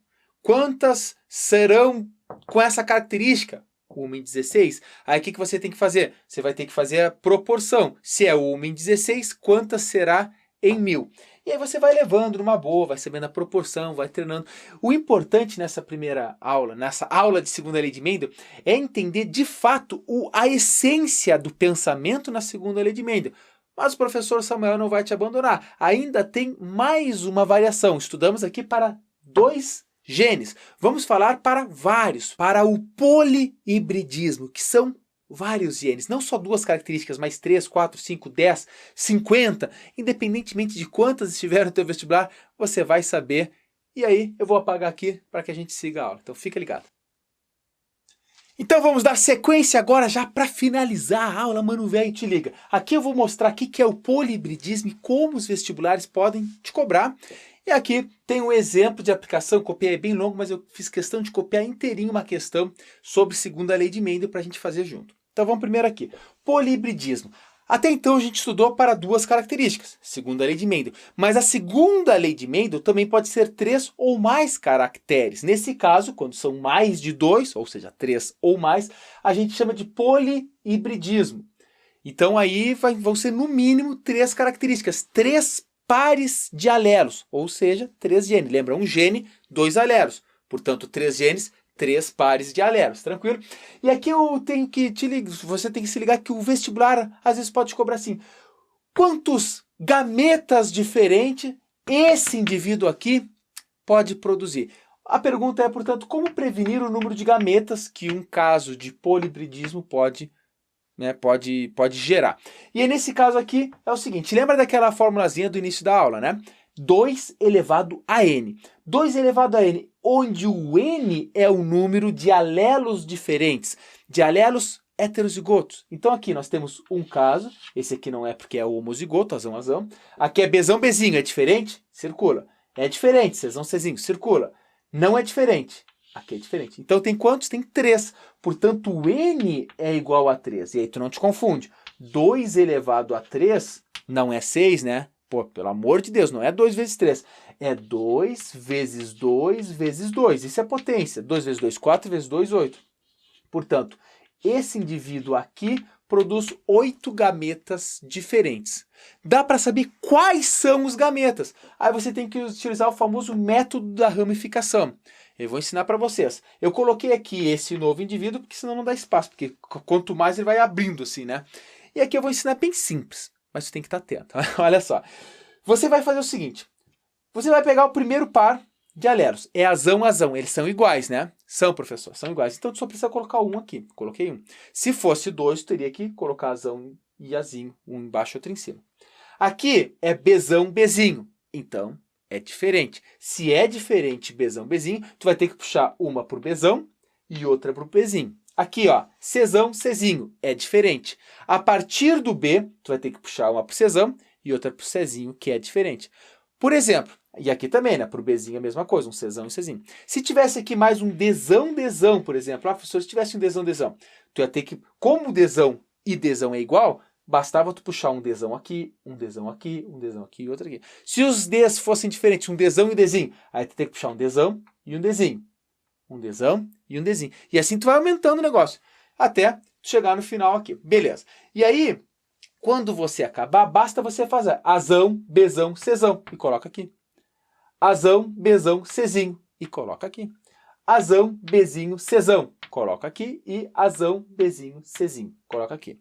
Quantas serão com essa característica? 1 em 16. Aí o que você tem que fazer? Você vai ter que fazer a proporção. Se é 1 em 16, quantas será em 1000? E aí você vai levando numa boa, vai sabendo a proporção, vai treinando. O importante nessa primeira aula, nessa aula de segunda lei de Mendel, é entender de fato a essência do pensamento na segunda lei de Mendel. Mas o professor Samuel não vai te abandonar. Ainda tem mais uma variação. Estudamos aqui para 2 genes. Vamos falar para vários, para o polihibridismo, que são vários genes. Não só 2 características, mas 3, 4, 5, 10, 50. Independentemente de quantas estiver no teu vestibular, você vai saber. E aí eu vou apagar aqui para que a gente siga a aula. Então fica ligado. Então vamos dar sequência agora já para finalizar a aula, mano velho, te liga. Aqui eu vou mostrar o que é o polihibridismo e como os vestibulares podem te cobrar. E aqui tem um exemplo de aplicação, copiei, é bem longo, mas eu fiz questão de copiar inteirinho uma questão sobre segunda lei de Mendel para a gente fazer junto. Então vamos primeiro aqui, polihibridismo. Até então a gente estudou para 2 características, segunda lei de Mendel. Mas a segunda lei de Mendel também pode ser 3 ou mais caracteres. Nesse caso, quando são mais de 2, ou seja, 3 ou mais, a gente chama de polihibridismo. Então aí vão ser no mínimo 3 características, 3 pares de alelos, ou seja, 3 genes. Lembra, um gene, 2 alelos. Portanto, 3 genes, 3 pares de alelos, tranquilo? E aqui eu tenho que você tem que se ligar que o vestibular às vezes pode te cobrar assim, quantos gametas diferentes esse indivíduo aqui pode produzir? A pergunta é, portanto, como prevenir o número de gametas que um caso de polihibridismo pode gerar. E aí, nesse caso aqui é o seguinte, lembra daquela formulazinha do início da aula, né? 2 elevado a n. 2 elevado a n, onde o n é o número de alelos diferentes, de alelos heterozigotos. Então aqui nós temos um caso, esse aqui não é porque é homozigoto, azão, azão. Aqui é Bzão, Bzinho, é diferente? Circula. É diferente, Czão, Czinho, circula. Não é diferente. Aqui é diferente. Então tem quantos? Tem 3. Portanto, o n é igual a 3. E aí tu não te confunde. 2 elevado a 3 não é 6, né? Pô, pelo amor de Deus, não é 2 vezes 3. É 2 vezes 2 vezes 2. Isso é potência. 2 vezes 2, 4 vezes 2, 8. Portanto, esse indivíduo aqui produz 8 gametas diferentes. Dá para saber quais são os gametas. Aí você tem que utilizar o famoso método da ramificação. Eu vou ensinar para vocês. Eu coloquei aqui esse novo indivíduo, porque senão não dá espaço, porque quanto mais ele vai abrindo assim, né? E aqui eu vou ensinar bem simples, mas você tem que estar atento. Olha só. Você vai fazer o seguinte. Você vai pegar o primeiro par de alelos. É azão, azão. Eles são iguais, né? São, professor, são iguais. Então, tu só precisa colocar um aqui. Coloquei um. Se fosse 2, teria que colocar azão e azinho. Um embaixo e outro em cima. Aqui é Bzão, Bzinho. Então, é diferente. Se é diferente Bzão, Bzinho, tu vai ter que puxar uma pro Bzão e outra pro Bzinho. Aqui, ó, Czão, Czinho. É diferente. A partir do B, tu vai ter que puxar uma pro Czão e outra pro Czinho, que é diferente. Por exemplo, e aqui também, né? Pro Bzinho a mesma coisa, um Czão e Czinho. Se tivesse aqui mais um Dzão, Dzão, por exemplo, professor, se tivesse um Dzão, Dzão, tu ia ter que, como Dzão e Dzão é igual, bastava tu puxar um Dzão aqui, um Dzão aqui, um Dzão aqui e outro aqui. Se os Ds fossem diferentes, um Dzão e um Dzinho, aí tu tem que puxar um Dzão e um Dzinho. Um Dzão e um Dzinho. E assim tu vai aumentando o negócio, até chegar no final aqui. Beleza. E aí, quando você acabar, basta você fazer Azão, Bzão, Czão e coloca aqui. Azão, Bzão, Czinho e coloca aqui. Azão, Bzinho, Czão, coloca aqui. E Azão, Bzinho, Czinho, coloca aqui.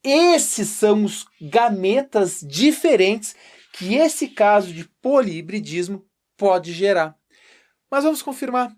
Esses são os gametas diferentes que esse caso de polihibridismo pode gerar. Mas vamos confirmar.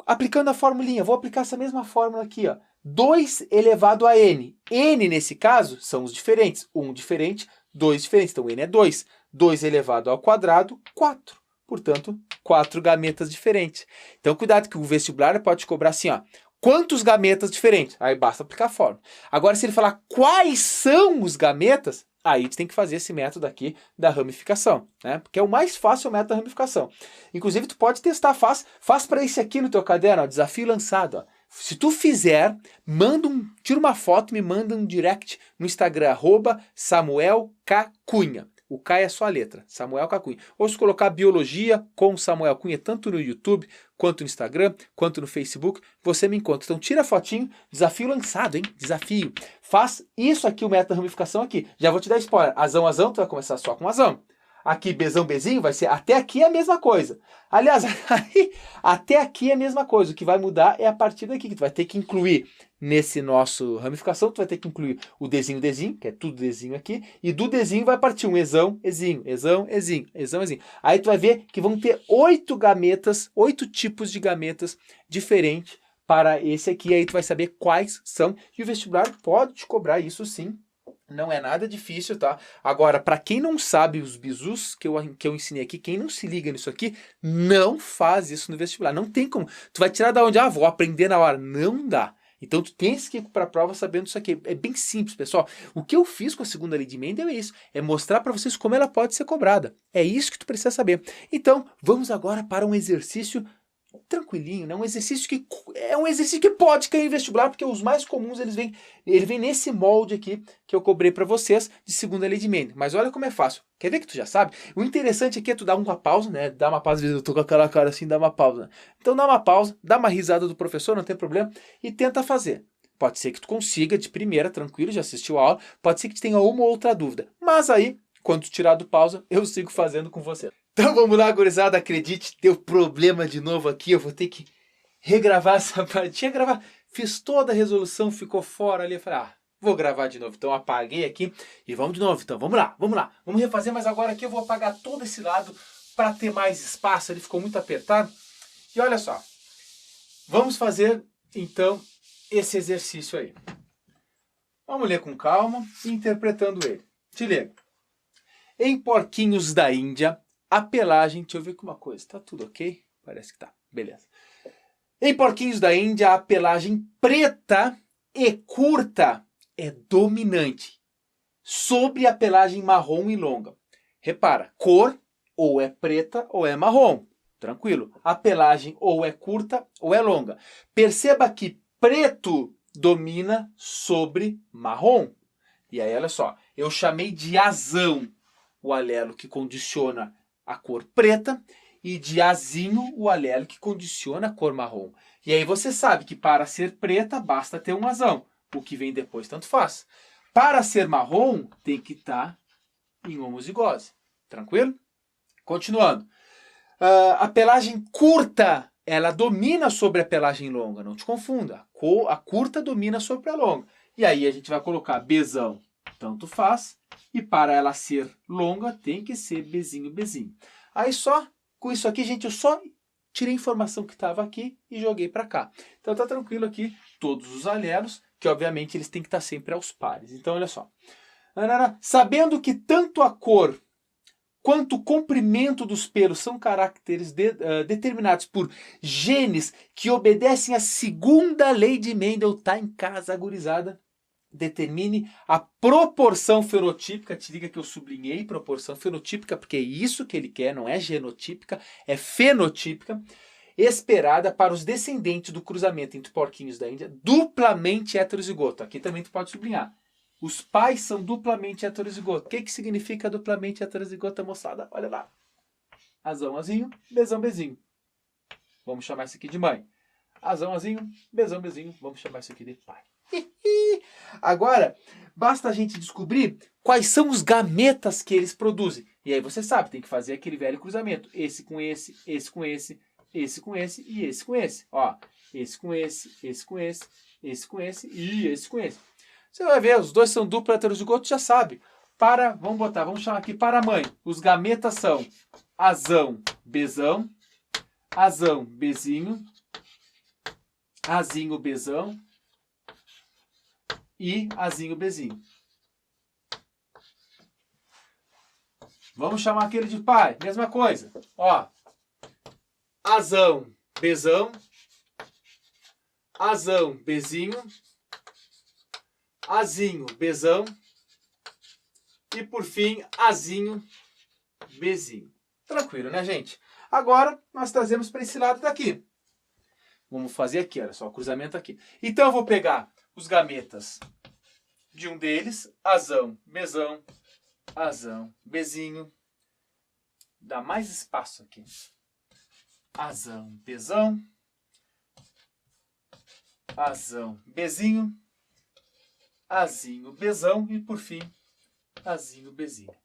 Aplicando a formulinha, vou aplicar essa mesma fórmula aqui, ó. 2 elevado a n. N, nesse caso, são os diferentes. 1 diferente, 2 diferentes. Então, n é 2. 2 elevado ao quadrado, 4. Portanto, 4 gametas diferentes. Então, cuidado que o vestibular pode te cobrar assim, ó. Quantos gametas diferentes? Aí basta aplicar a fórmula. Agora, se ele falar quais são os gametas, aí tu tem que fazer esse método aqui da ramificação, né? Porque é o mais fácil, o método da ramificação. Inclusive, tu pode testar, faz para esse aqui no teu caderno, ó, desafio lançado, ó. Se tu fizer, tira uma foto, me manda um direct no Instagram, @SamuelK Cunha. O K é só a letra, Samuel K Cunha. Ou se colocar biologia com Samuel Cunha, tanto no YouTube, quanto no Instagram, quanto no Facebook, você me encontra. Então tira a fotinho, desafio lançado, hein? Desafio. Faz isso aqui, o método da ramificação aqui. Já vou te dar spoiler. Azão, azão, tu vai começar só com azão. Aqui, Bzão, Bzinho, vai ser até aqui é a mesma coisa. Aliás, até aqui é a mesma coisa. O que vai mudar é a partir daqui, que tu vai ter que incluir nesse nosso ramificação, tu vai ter que incluir o Dzinho, Dzinho, que é tudo Dzinho aqui, e do Dzinho vai partir um Ezão, Ezinho, Ezão, Ezinho, Ezão, Ezinho. Aí tu vai ver que vão ter 8 gametas, 8 tipos de gametas diferentes para esse aqui. Aí tu vai saber quais são, e o vestibular pode te cobrar isso sim. Não é nada difícil, tá? Agora, para quem não sabe os bizus que eu ensinei aqui, quem não se liga nisso aqui, não faz isso no vestibular. Não tem como. Tu vai tirar da onde? Ah, vou aprender na hora. Não dá. Então, tu tens que ir para a prova sabendo isso aqui. É bem simples, pessoal. O que eu fiz com a segunda lei de Mendel é isso. É mostrar para vocês como ela pode ser cobrada. É isso que tu precisa saber. Então, vamos agora para um exercício tranquilinho, né? Um exercício que pode cair em vestibular, porque os mais comuns ele vem nesse molde aqui que eu cobrei para vocês de segunda lei de Mendel. Mas olha como é fácil. Quer ver que tu já sabe? O interessante aqui é tu dar uma pausa, né? Dar uma pausa, às vezes eu tô com aquela cara assim, dá uma pausa. Né? Então dá uma pausa, dá uma risada do professor, não tem problema, e tenta fazer. Pode ser que tu consiga de primeira, tranquilo, já assistiu a aula, pode ser que tu tenha uma ou outra dúvida. Mas aí, quando tu tirar do pausa, eu sigo fazendo com você. Então vamos lá, gurizada, acredite, deu problema de novo aqui, eu vou ter que regravar essa parte. Tinha que gravar, fiz toda a resolução, ficou fora ali, eu falei, vou gravar de novo. Então apaguei aqui e vamos de novo. Então vamos lá, vamos refazer, mas agora aqui eu vou apagar todo esse lado para ter mais espaço, ele ficou muito apertado. E olha só, vamos fazer então esse exercício aí. Vamos ler com calma e interpretando ele. Te liga. Em porquinhos da Índia, a pelagem... Deixa eu ver aqui uma coisa. Tá tudo ok? Parece que tá. Beleza. Em porquinhos da Índia, a pelagem preta e curta é dominante sobre a pelagem marrom e longa. Repara, cor ou é preta ou é marrom. Tranquilo. A pelagem ou é curta ou é longa. Perceba que preto domina sobre marrom. E aí, olha só. Eu chamei de azão o alelo que condiciona a cor preta e de azinho o alelo que condiciona a cor marrom. E aí você sabe que para ser preta basta ter um azão. O que vem depois tanto faz. Para ser marrom tem que estar em homozigose. Tranquilo? Continuando. A pelagem curta, ela domina sobre a pelagem longa. Não te confunda. A curta domina sobre a longa. E aí a gente vai colocar Bzão, tanto faz. E para ela ser longa, tem que ser Bzinho, Bzinho. Aí só, com isso aqui, gente, eu só tirei a informação que estava aqui e joguei para cá. Então tá tranquilo aqui, todos os alelos, que obviamente eles têm que estar sempre aos pares. Então olha só. Sabendo que tanto a cor quanto o comprimento dos pelos são caracteres determinados por genes que obedecem à segunda lei de Mendel, tá em casa, gurizada. Determine a proporção fenotípica, te liga que eu sublinhei proporção fenotípica, porque é isso que ele quer, não é genotípica, é fenotípica, esperada para os descendentes do cruzamento entre porquinhos da Índia, duplamente heterozigoto. Aqui também tu pode sublinhar. Os pais são duplamente heterozigotos. O que significa duplamente heterozigoto, moçada? Olha lá. Azão, azinho, bezão, bezinho. Vamos chamar isso aqui de mãe. Azão, azinho, bezão, bezinho. Vamos chamar isso aqui de pai. Agora, basta a gente descobrir quais são os gametas que eles produzem. E aí você sabe, tem que fazer aquele velho cruzamento. Esse com esse, esse com esse, esse com esse e esse com esse. Ó, esse com esse com esse com esse e esse com esse. Você vai ver, os dois são duplo heterozigoto, já sabe. Vamos chamar aqui para a mãe. Os gametas são azão, bezão, azão, bezinho, azinho, bezão e azinho, bezinho. Vamos chamar aquele de pai. Mesma coisa. Ó, azão, bezão, azão, bezinho, azinho, bezão e, por fim, azinho, bezinho. Tranquilo, né, gente? Agora, nós trazemos para esse lado daqui. Vamos fazer aqui, olha só, o cruzamento aqui. Então, eu vou pegar os gametas de um deles, azão, bezão, azão, bezinho. Dá mais espaço aqui. Azão, bezão, azão, bezinho, azinho, bezão e, por fim, azinho, bezinho.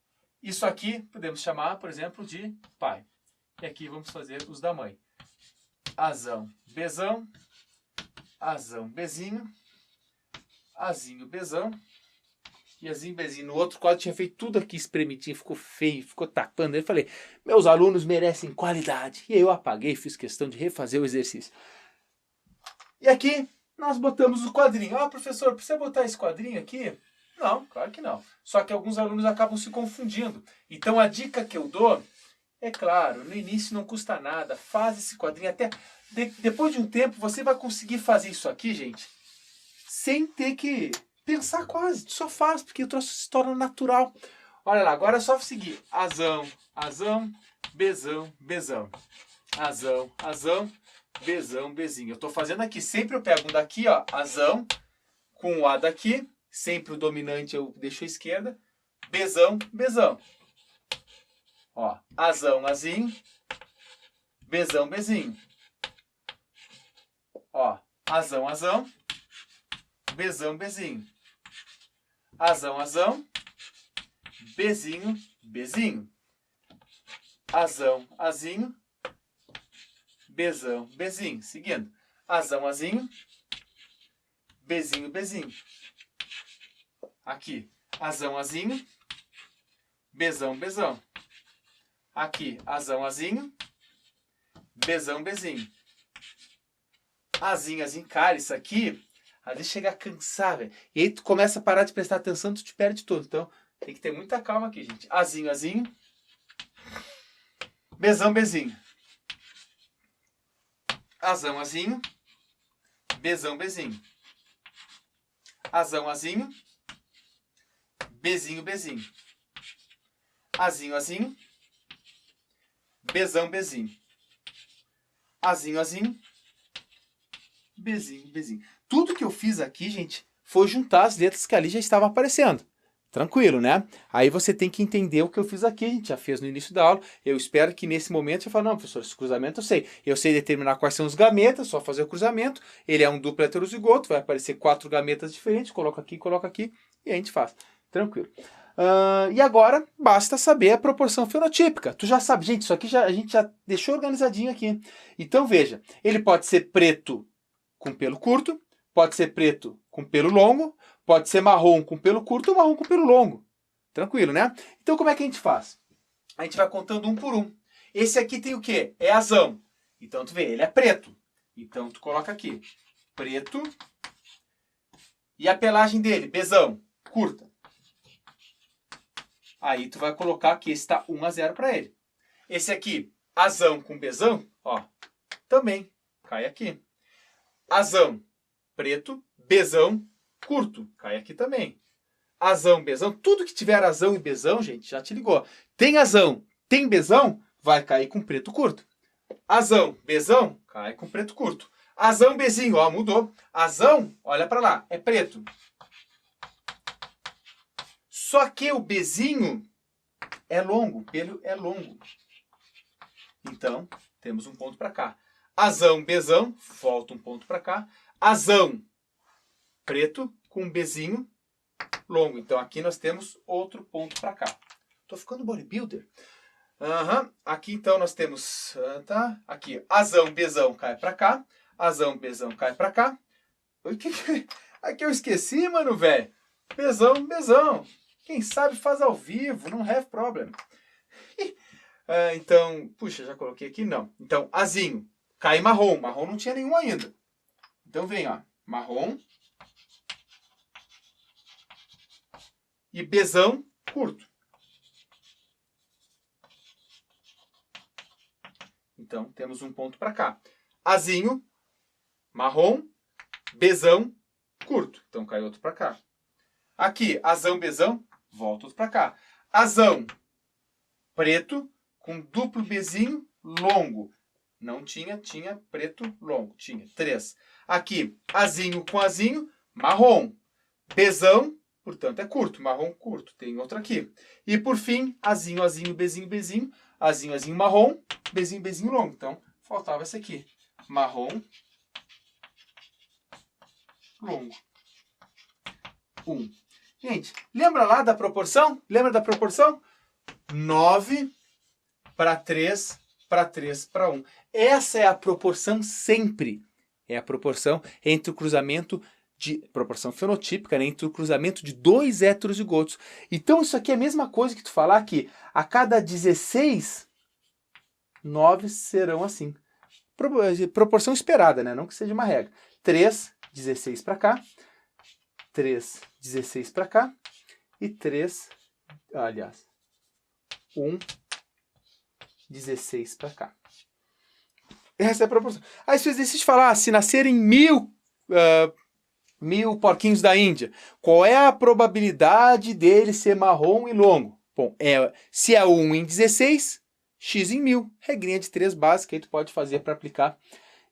Isso aqui podemos chamar, por exemplo, de pai. E aqui vamos fazer os da mãe. Azão, bezão, azão, bezinho, azinho, bezão e azinho, bezinho. No outro quadro tinha feito tudo aqui espremidinho, ficou feio, ficou tapando. Eu falei, meus alunos merecem qualidade. E eu apaguei, fiz questão de refazer o exercício. E aqui nós botamos o quadrinho. Ah, professor, precisa botar esse quadrinho aqui? Não, claro que não. Só que alguns alunos acabam se confundindo. Então a dica que eu dou, é claro, no início não custa nada. Faz esse quadrinho. Até depois de um tempo você vai conseguir fazer isso aqui, gente, sem ter que pensar quase. Só faz, porque o troço se torna natural. Olha lá, agora é só seguir. Azão, azão, bezão, bezão. Azão, azão, bezão, bezinho. Eu estou fazendo aqui. Sempre eu pego um daqui, ó, azão, com o A daqui. Sempre o dominante eu deixo à esquerda. Bezão, bezão. Ó, azão, azinho. Bezão, bezinho. Ó, azão, azão. Bezão, bezinho. Azão, azão. Bezinho, bezinho. Azão, azinho. Bezão, bezinho. Seguindo. Azão, azinho. Bezinho, bezinho. Aqui, azão, azinho, bezão, bezão. Aqui, azão, azinho, bezão, bezinho. Azinho, azinho. Cara, isso aqui, às vezes chega a cansar, velho. E aí tu começa a parar de prestar atenção, tu te perde todo. Então, tem que ter muita calma aqui, gente. Azinho, azinho, bezão, bezinho. Azão, azinho, bezão, bezinho. Azão, azinho, bezinho, bezinho. Azinho, azinho. Bezão, bezinho. Azinho, azinho. Bezinho, bezinho. Tudo que eu fiz aqui, gente, foi juntar as letras que ali já estavam aparecendo. Tranquilo, né? Aí você tem que entender o que eu fiz aqui. A gente já fez no início da aula. Eu espero que nesse momento você fale, não, professor, esse cruzamento eu sei. Eu sei determinar quais são os gametas, só fazer o cruzamento. Ele é um duplo heterozigoto, vai aparecer 4 gametas diferentes. Coloca aqui e a gente faz. Tranquilo. E agora, basta saber a proporção fenotípica. Tu já sabe, gente, isso aqui a gente já deixou organizadinho aqui. Então, veja, ele pode ser preto com pelo curto, pode ser preto com pelo longo, pode ser marrom com pelo curto ou marrom com pelo longo. Tranquilo, né? Então, como é que a gente faz? A gente vai contando um por um. Esse aqui tem o quê? É azão. Então, tu vê, ele é preto. Então, tu coloca aqui, preto. E a pelagem dele, bezão, curta. Aí tu vai colocar que esse está 1-0 para ele. Esse aqui, azão com bezão, ó, também cai aqui. Azão, preto, bezão, curto, cai aqui também. Azão, bezão, tudo que tiver azão e bezão, gente, já te ligou. Tem azão, tem bezão, vai cair com preto curto. Azão, bezão, cai com preto curto. Azão, bezinho, ó, mudou. Azão, olha para lá, é preto. Só que o Bzinho é longo, o pelo é longo. Então, temos um ponto para cá. Azão, Bzão, volta um ponto para cá. Azão, preto, com Bzinho longo. Então, aqui nós temos outro ponto para cá. Tô ficando bodybuilder. Aqui, então, nós temos... Aqui, Azão, Bzão cai para cá. Azão, Bzão cai para cá. Aqui eu esqueci, mano, velho. Bzão, Bzão. Quem sabe faz ao vivo, não have problem. Então, puxa, já coloquei aqui? Não. Então, Azinho, cai marrom. Marrom não tinha nenhum ainda. Então vem, ó, marrom. E Bzão, curto. Então, temos um ponto para cá. Azinho, marrom, Bzão, curto. Então, cai outro para cá. Aqui, Azão, Bzão, volta outro para cá. Azão, preto, com duplo Bzinho, longo. Não tinha, tinha preto, longo. Tinha, 3. Aqui, Azinho com Azinho, marrom. Bzão, portanto, é curto. Marrom, curto. Tem outro aqui. E, por fim, Azinho, Azinho, Bzinho, Bzinho. Azinho, Azinho, marrom. Bzinho, Bzinho, longo. Então, faltava esse aqui. Marrom, longo. 1. Gente, lembra lá da proporção? Lembra da proporção? 9 para 3 para 3 para 1. Essa é a proporção sempre. É a proporção entre o cruzamento de... proporção fenotípica, né? Entre o cruzamento de 2 heterozigotos. Então, isso aqui é a mesma coisa que tu falar que a cada 16, 9 serão assim. Proporção esperada, né? Não que seja uma regra. 3, 16 para cá. 3, 16 para cá. E 3, aliás, 1, 16 para cá. Essa é a proporção. Aí se o exercício falar, se nascerem 1000 porquinhos da Índia, qual é a probabilidade dele ser marrom e longo? Bom, se é 1 em 16, x em 1000. Regrinha de 3 básica, aí tu pode fazer para aplicar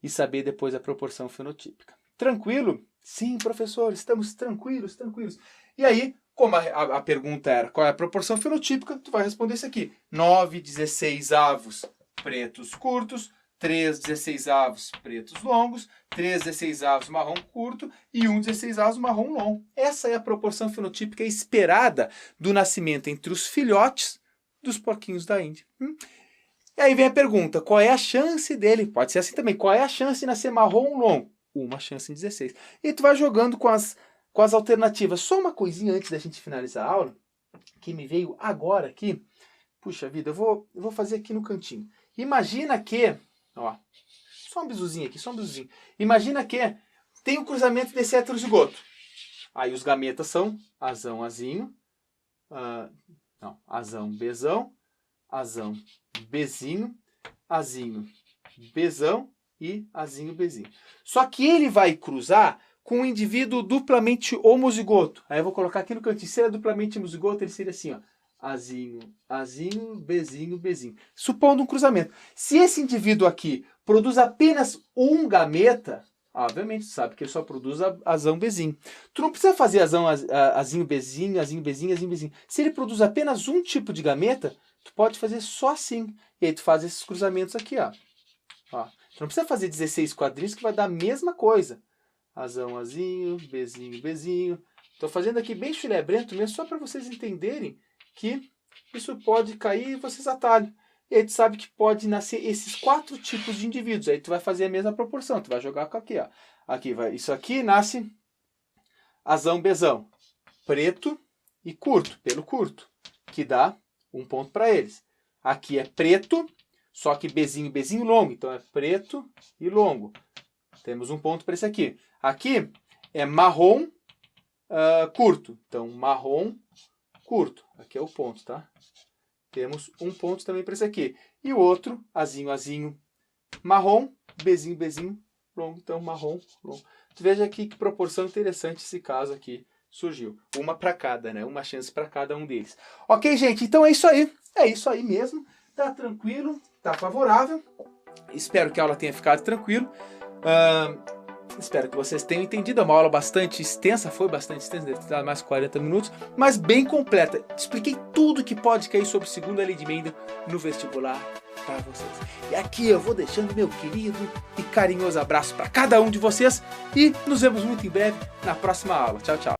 e saber depois a proporção fenotípica. Tranquilo? Sim, professor, estamos tranquilos, tranquilos. E aí, como a pergunta era qual é a proporção fenotípica, tu vai responder isso aqui. 9 16avos pretos curtos, 3 16avos pretos longos, 3 16avos marrom curto e 1 16avos marrom longo. Essa é a proporção fenotípica esperada do nascimento entre os filhotes dos porquinhos da Índia. E aí vem a pergunta, qual é a chance dele? Pode ser assim também, qual é a chance de nascer marrom ou longo? Uma chance em 16. E tu vai jogando com as alternativas. Só uma coisinha antes da gente finalizar a aula, que me veio agora aqui. Puxa vida, eu vou fazer aqui no cantinho. Imagina que, ó, só um bizuzinho aqui, só um bizuzinho. Imagina que tem o cruzamento desse heterozigoto. Aí os gametas são Azão, Azinho, Azão, Bzão, Azão, Bzinho, Azinho, Bzão e Azinho, Bzinho. Só que ele vai cruzar com um indivíduo duplamente homozigoto. Aí eu vou colocar aqui no cantinho. Se ele é duplamente homozigoto, ele seria assim, ó. Azinho, Azinho, Bzinho, Bzinho. Supondo um cruzamento. Se esse indivíduo aqui produz apenas um gameta, obviamente, tu sabe que ele só produz Azão, Bzinho. Tu não precisa fazer Azinho, Bzinho, Azinho, Bzinho, Azinho, Bzinho. Se ele produz apenas um tipo de gameta, tu pode fazer só assim. E aí tu faz esses cruzamentos aqui, ó. Tu não precisa fazer 16 quadrinhos que vai dar a mesma coisa. Azão, Azinho, Bzinho, Bzinho. Estou fazendo aqui bem chulé brento mesmo, só para vocês entenderem que isso pode cair e vocês atalham. E aí tu sabe que pode nascer esses 4 tipos de indivíduos. Aí tu vai fazer a mesma proporção. Tu vai jogar com aqui, ó. Aqui vai, isso aqui nasce Azão, Bzão. Preto e curto, pelo curto. Que dá um ponto para eles. Aqui é preto, só que Bzinho, Bzinho longo. Então é preto e longo. Temos um ponto para esse aqui. Aqui é marrom curto. Então, marrom curto. Aqui é o ponto, tá? Temos um ponto também para esse aqui. E o outro, Azinho, Azinho, marrom, Bzinho, Bzinho, longo. Então, marrom, longo. Tu veja aqui que proporção interessante esse caso aqui surgiu. Uma para cada, né? Uma chance para cada um deles. Ok, gente? Então é isso aí. É isso aí mesmo. Tá tranquilo, tá favorável. Espero que a aula tenha ficado tranquilo. Espero que vocês tenham entendido. É uma aula bastante extensa, foi bastante extensa, deve ter dado mais 40 minutos, mas bem completa. Expliquei tudo que pode cair sobre segunda lei de Mendel no vestibular para vocês. E aqui eu vou deixando meu querido e carinhoso abraço para cada um de vocês e nos vemos muito em breve na próxima aula. Tchau, tchau.